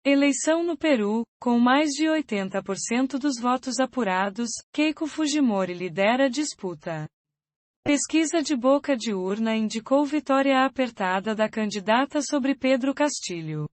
Eleição no Peru, com mais de 80% dos votos apurados, Keiko Fujimori lidera a disputa. Pesquisa de boca de urna indicou vitória apertada da candidata sobre Pedro Castilho.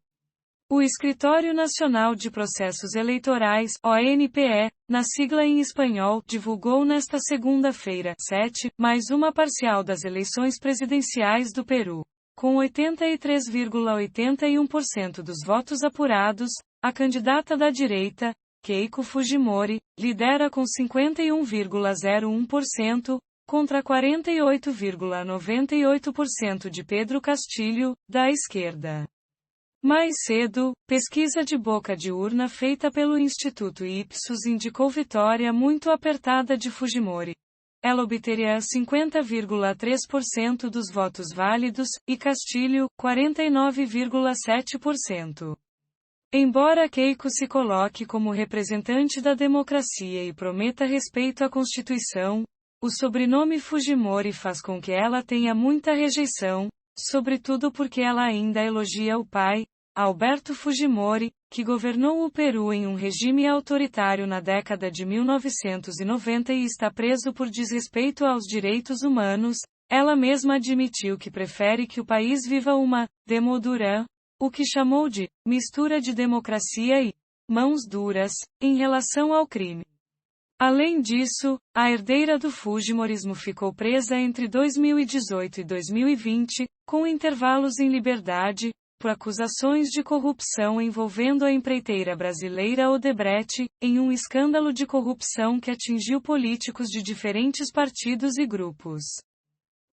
O Escritório Nacional de Processos Eleitorais, ONPE, na sigla em espanhol, divulgou nesta segunda-feira, 7, mais uma parcial das eleições presidenciais do Peru. Com 83,81% dos votos apurados, a candidata da direita, Keiko Fujimori, lidera com 51,01%, contra 48,98% de Pedro Castilho, da esquerda. Mais cedo, pesquisa de boca de urna feita pelo Instituto Ipsos indicou vitória muito apertada de Fujimori. Ela obteria 50,3% dos votos válidos, e Castilho, 49,7%. Embora Keiko se coloque como representante da democracia e prometa respeito à Constituição, o sobrenome Fujimori faz com que ela tenha muita rejeição, sobretudo porque ela ainda elogia o pai, Alberto Fujimori, que governou o Peru em um regime autoritário na década de 1990 e está preso por desrespeito aos direitos humanos. Ela mesma admitiu que prefere que o país viva uma demodura, o que chamou de mistura de democracia e mãos duras, em relação ao crime. Além disso, a herdeira do Fujimorismo ficou presa entre 2018 e 2020, com intervalos em liberdade, por acusações de corrupção envolvendo a empreiteira brasileira Odebrecht, em um escândalo de corrupção que atingiu políticos de diferentes partidos e grupos.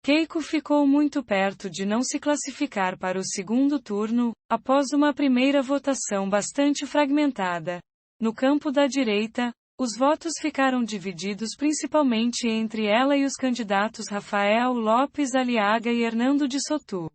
Keiko ficou muito perto de não se classificar para o segundo turno, após uma primeira votação bastante fragmentada. No campo da direita, os votos ficaram divididos principalmente entre ela e os candidatos Rafael Lopes Aliaga e Hernando de Soto.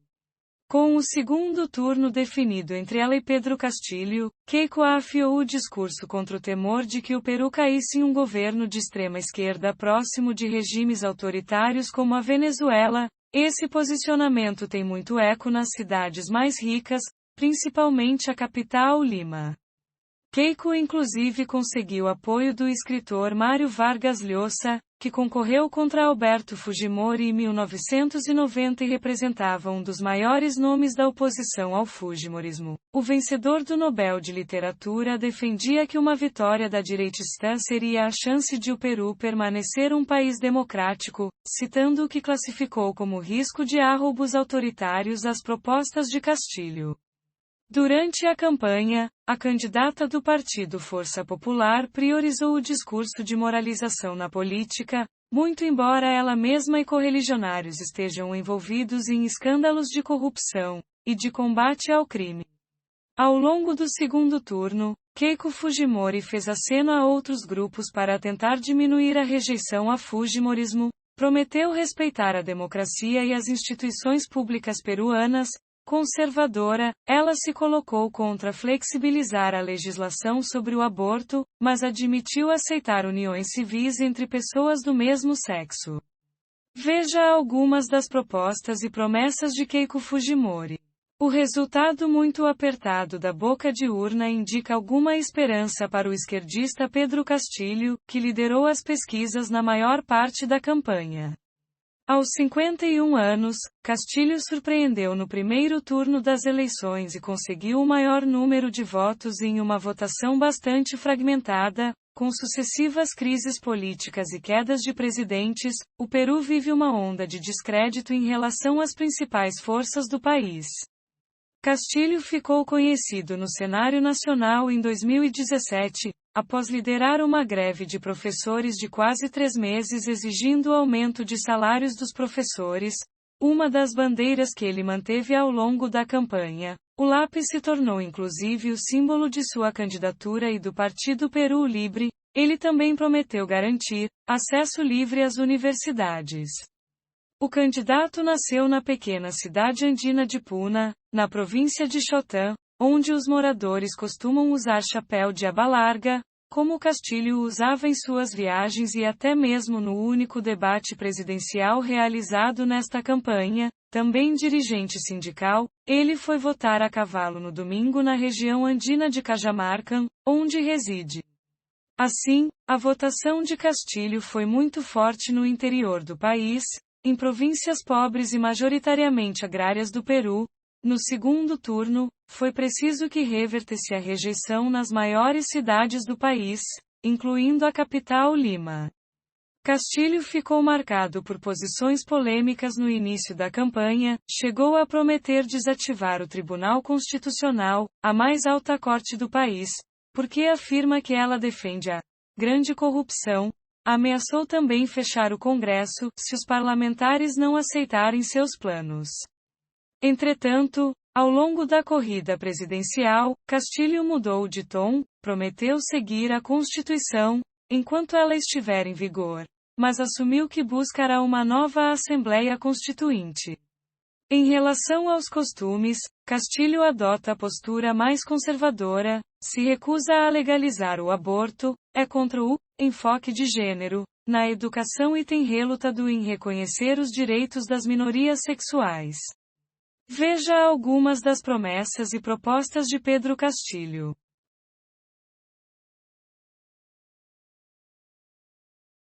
Com o segundo turno definido entre ela e Pedro Castilho, Keiko afiou o discurso contra o temor de que o Peru caísse em um governo de extrema esquerda próximo de regimes autoritários como a Venezuela. Esse posicionamento tem muito eco nas cidades mais ricas, principalmente a capital, Lima. Keiko inclusive conseguiu apoio do escritor Mário Vargas Llosa, que concorreu contra Alberto Fujimori em 1990 e representava um dos maiores nomes da oposição ao Fujimorismo. O vencedor do Nobel de Literatura defendia que uma vitória da direitista seria a chance de o Peru permanecer um país democrático, citando o que classificou como risco de arroubos autoritários às propostas de Castilho. Durante a campanha, a candidata do Partido Força Popular priorizou o discurso de moralização na política, muito embora ela mesma e correligionários estejam envolvidos em escândalos de corrupção e de combate ao crime. Ao longo do segundo turno, Keiko Fujimori fez aceno a outros grupos para tentar diminuir a rejeição a Fujimorismo, prometeu respeitar a democracia e as instituições públicas peruanas. Conservadora, ela se colocou contra flexibilizar a legislação sobre o aborto, mas admitiu aceitar uniões civis entre pessoas do mesmo sexo. Veja algumas das propostas e promessas de Keiko Fujimori. O resultado muito apertado da boca de urna indica alguma esperança para o esquerdista Pedro Castilho, que liderou as pesquisas na maior parte da campanha. Aos 51 anos, Castilho surpreendeu no primeiro turno das eleições e conseguiu o maior número de votos em uma votação bastante fragmentada, com sucessivas crises políticas e quedas de presidentes. O Peru vive uma onda de descrédito em relação às principais forças do país. Castilho ficou conhecido no cenário nacional em 2017, após liderar uma greve de professores de quase 3 meses exigindo o aumento de salários dos professores, uma das bandeiras que ele manteve ao longo da campanha. O lápis se tornou inclusive o símbolo de sua candidatura e do Partido Peru Livre. Ele também prometeu garantir acesso livre às universidades. O candidato nasceu na pequena cidade andina de Puna, na província de Chotã, onde os moradores costumam usar chapéu de aba larga. como Castilho usava em suas viagens e até mesmo no único debate presidencial realizado nesta campanha, também dirigente sindical, ele foi votar a cavalo no domingo na região andina de Cajamarca, onde reside. Assim, a votação de Castilho foi muito forte no interior do país, em províncias pobres e majoritariamente agrárias do Peru. No segundo turno, foi preciso que revertesse a rejeição nas maiores cidades do país, incluindo a capital Lima. Castilho ficou marcado por posições polêmicas no início da campanha, chegou a prometer desativar o Tribunal Constitucional, a mais alta corte do país, porque afirma que ela defende a grande corrupção. Ameaçou também fechar o Congresso, se os parlamentares não aceitarem seus planos. Entretanto, ao longo da corrida presidencial, Castilho mudou de tom, prometeu seguir a Constituição, enquanto ela estiver em vigor, mas assumiu que buscará uma nova Assembleia Constituinte. Em relação aos costumes, Castilho adota a postura mais conservadora, se recusa a legalizar o aborto, é contra o enfoque de gênero na educação e tem relutado em reconhecer os direitos das minorias sexuais. Veja algumas das promessas e propostas de Pedro Castilho.